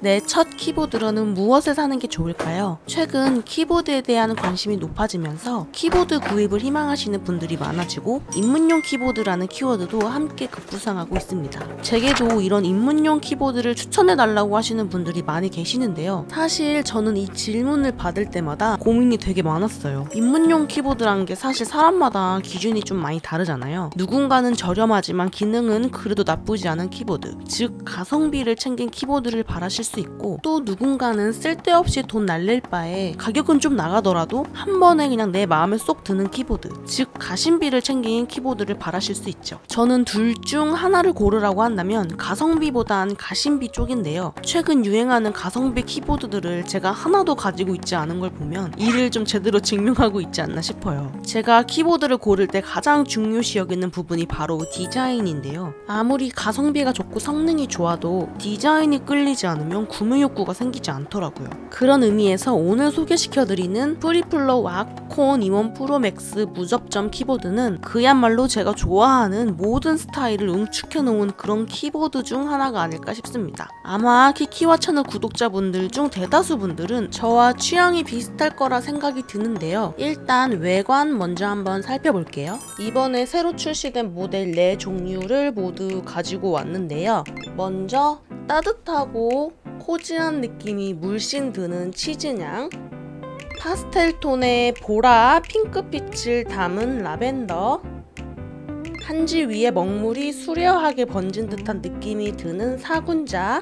내 첫 키보드로는 무엇을 사는 게 좋을까요? 최근 키보드에 대한 관심이 높아지면서 키보드 구입을 희망하시는 분들이 많아지고 입문용 키보드라는 키워드도 함께 급부상하고 있습니다. 제게도 이런 입문용 키보드를 추천해달라고 하시는 분들이 많이 계시는데요. 사실 저는 이 질문을 받을 때마다 고민이 되게 많았어요. 입문용 키보드라는 게 사실 사람마다 기준이 좀 많이 다르잖아요. 누군가는 저렴하지만 기능은 그래도 나쁘지 않은 키보드, 즉 가성비를 챙긴 키보드를 바라실 수 있고, 또 누군가는 쓸데없이 돈 날릴 바에 가격은 좀 나가더라도 한 번에 그냥 내 마음에 쏙 드는 키보드, 즉 가심비를 챙긴 키보드를 바라실 수 있죠. 저는 둘 중 하나를 고르라고 한다면 가성비보단 가심비 쪽인데요. 최근 유행하는 가성비 키보드들을 제가 하나도 가지고 있지 않은 걸 보면 이를 좀 제대로 증명하고 있지 않나 싶어요. 제가 키보드를 고를 때 가장 중요시 여기는 부분이 바로 디자인인데요. 아무리 가성비가 좋고 성능이 좋아도 디자인이 끌리지 않으면 구매 욕구가 생기지 않더라고요. 그런 의미에서 오늘 소개시켜드리는 프리플로우 아콘 E1 프로 맥스 무접점 키보드는 그야말로 제가 좋아하는 모든 스타일을 응축해놓은 그런 키보드 중 하나가 아닐까 싶습니다. 아마 키키와 채널 구독자분들 중 대다수 분들은 저와 취향이 비슷할 거라 생각이 드는데요. 일단 외관 먼저 한번 살펴볼게요. 이번에 새로 출시된 모델 4종류를 모두 가지고 왔는데요. 먼저 따뜻하고 코지한 느낌이 물씬 드는 치즈냥, 파스텔 톤의 보라 핑크빛을 담은 라벤더, 한지 위에 먹물이 수려하게 번진 듯한 느낌이 드는 사군자,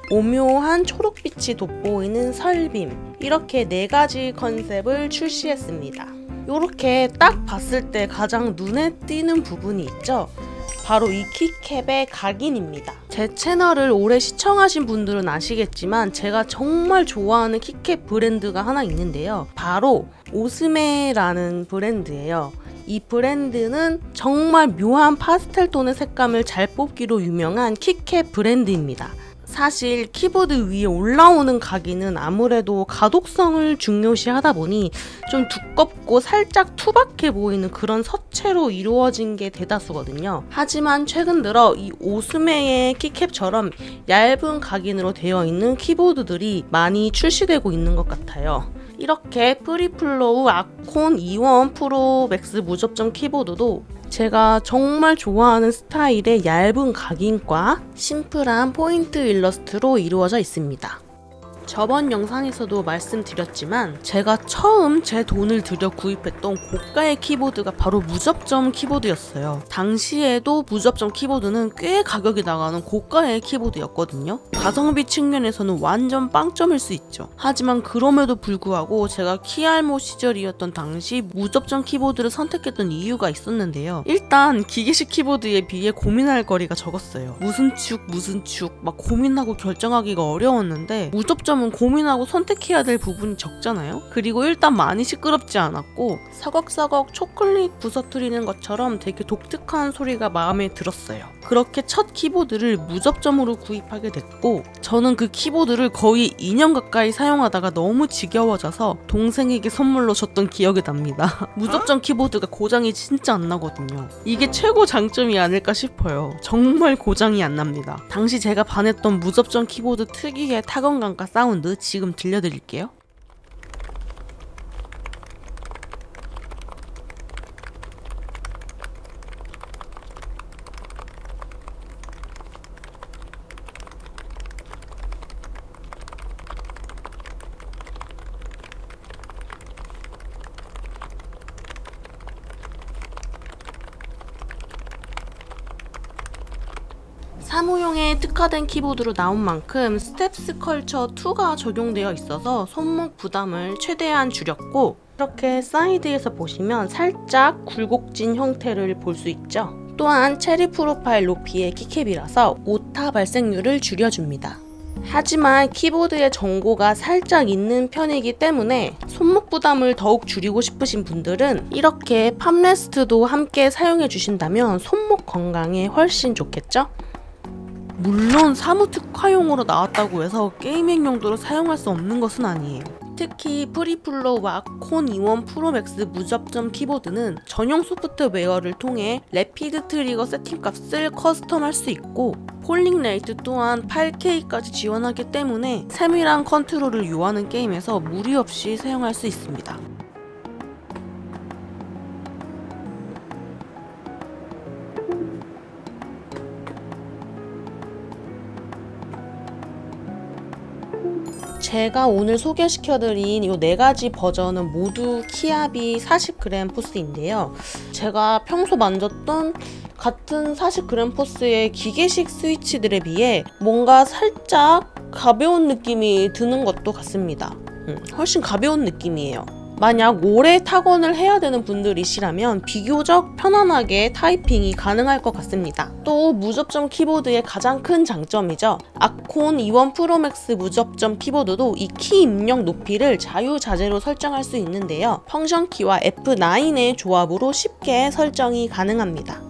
오묘한 초록빛이 돋보이는 설빔, 이렇게 4가지 컨셉을 출시했습니다. 이렇게 딱 봤을 때 가장 눈에 띄는 부분이 있죠? 바로 이 키캡의 각인입니다. 제 채널을 오래 시청하신 분들은 아시겠지만 제가 정말 좋아하는 키캡 브랜드가 하나 있는데요. 바로 오스메라는 브랜드예요. 이 브랜드는 정말 묘한 파스텔 톤의 색감을 잘 뽑기로 유명한 키캡 브랜드입니다. 사실 키보드 위에 올라오는 각인은 아무래도 가독성을 중요시 하다 보니 좀 두껍고 살짝 투박해 보이는 그런 서체로 이루어진 게 대다수거든요. 하지만 최근 들어 이 오스메의 키캡처럼 얇은 각인으로 되어 있는 키보드들이 많이 출시되고 있는 것 같아요. 이렇게 프리플로우 아콘 E1 프로 맥스 무접점 키보드도 제가 정말 좋아하는 스타일의 얇은 각인과 심플한 포인트 일러스트로 이루어져 있습니다. 저번 영상에서도 말씀드렸지만 제가 처음 제 돈을 들여 구입했던 고가의 키보드가 바로 무접점 키보드였어요. 당시에도 무접점 키보드는 꽤 가격이 나가는 고가의 키보드였거든요. 가성비 측면에서는 완전 빵점일 수 있죠. 하지만 그럼에도 불구하고 제가 키알모 시절이었던 당시 무접점 키보드를 선택했던 이유가 있었는데요. 일단 기계식 키보드에 비해 고민할 거리가 적었어요. 무슨 축 막 고민하고 결정하기가 어려웠는데 무접점 고민하고 선택해야 될 부분이 적잖아요. 그리고 일단 많이 시끄럽지 않았고 서걱서걱 초콜릿 부서뜨리는 것처럼 되게 독특한 소리가 마음에 들었어요. 그렇게 첫 키보드를 무접점으로 구입하게 됐고, 저는 그 키보드를 거의 2년 가까이 사용하다가 너무 지겨워져서 동생에게 선물로 줬던 기억이 납니다. 무접점 키보드가 고장이 진짜 안 나거든요. 이게 최고 장점이 아닐까 싶어요. 정말 고장이 안 납니다. 당시 제가 반했던 무접점 키보드 특유의 타건감과 사운드 지금 들려드릴게요. 사무용에 특화된 키보드로 나온 만큼 스텝스 컬처 2가 적용되어 있어서 손목 부담을 최대한 줄였고, 이렇게 사이드에서 보시면 살짝 굴곡진 형태를 볼 수 있죠. 또한 체리 프로파일 높이의 키캡이라서 오타 발생률을 줄여줍니다. 하지만 키보드의 전고가 살짝 있는 편이기 때문에 손목 부담을 더욱 줄이고 싶으신 분들은 이렇게 팜레스트도 함께 사용해 주신다면 손목 건강에 훨씬 좋겠죠? 물론 사무 특화용으로 나왔다고 해서 게이밍 용도로 사용할 수 없는 것은 아니에요. 특히 프리플로우와 콘 E1 프로 맥스 무접점 키보드는 전용 소프트웨어를 통해 래피드 트리거 세팅 값을 커스텀할 수 있고 폴링 레이트 또한 8K까지 지원하기 때문에 세밀한 컨트롤을 요하는 게임에서 무리 없이 사용할 수 있습니다. 제가 오늘 소개시켜드린 이 4가지 버전은 모두 키아비 40g 포스인데요. 제가 평소 만졌던 같은 40g 포스의 기계식 스위치들에 비해 뭔가 살짝 가벼운 느낌이 드는 것도 같습니다. 훨씬 가벼운 느낌이에요. 만약 오래 타건을 해야 되는 분들이시라면 비교적 편안하게 타이핑이 가능할 것 같습니다. 또 무접점 키보드의 가장 큰 장점이죠. 아콘 E1 프로 맥스 무접점 키보드도 이 키 입력 높이를 자유자재로 설정할 수 있는데요. 펑션 키와 F9의 조합으로 쉽게 설정이 가능합니다.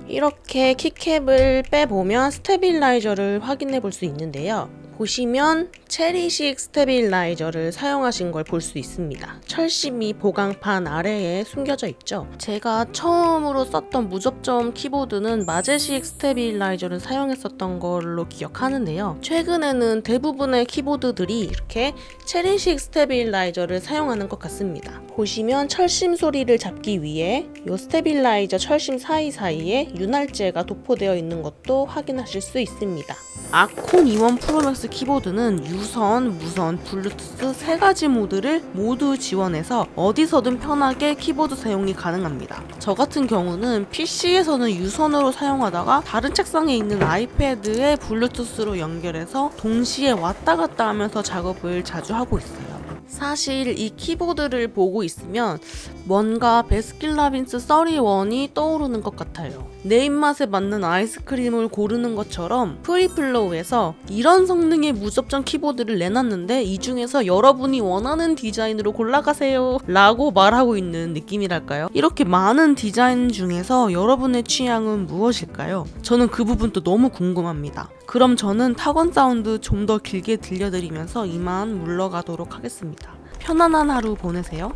이렇게 키캡을 빼보면 스테빌라이저를 확인해 볼 수 있는데요. 보시면 체리식 스테빌라이저를 사용하신 걸 볼 수 있습니다. 철심이 보강판 아래에 숨겨져 있죠. 제가 처음으로 썼던 무접점 키보드는 마제식 스테빌라이저를 사용했었던 걸로 기억하는데요. 최근에는 대부분의 키보드들이 이렇게 체리식 스테빌라이저를 사용하는 것 같습니다. 보시면 철심 소리를 잡기 위해 이 스테빌라이저 철심 사이사이에 윤활제가 도포되어 있는 것도 확인하실 수 있습니다. 아콘 E1 프로맥스 키보드는 유선, 무선, 블루투스 3가지 모드를 모두 지원해서 어디서든 편하게 키보드 사용이 가능합니다. 저 같은 경우는 PC에서는 유선으로 사용하다가 다른 책상에 있는 아이패드에 블루투스로 연결해서 동시에 왔다 갔다 하면서 작업을 자주 하고 있어요. 사실 이 키보드를 보고 있으면 뭔가 베스킨라빈스 31이 떠오르는 것 같아요. 내 입맛에 맞는 아이스크림을 고르는 것처럼 프리플로우에서 이런 성능의 무접점 키보드를 내놨는데 이 중에서 여러분이 원하는 디자인으로 골라가세요 라고 말하고 있는 느낌이랄까요? 이렇게 많은 디자인 중에서 여러분의 취향은 무엇일까요? 저는 그 부분도 너무 궁금합니다. 그럼 저는 타건 사운드 좀 더 길게 들려드리면서 이만 물러가도록 하겠습니다. 편안한 하루 보내세요.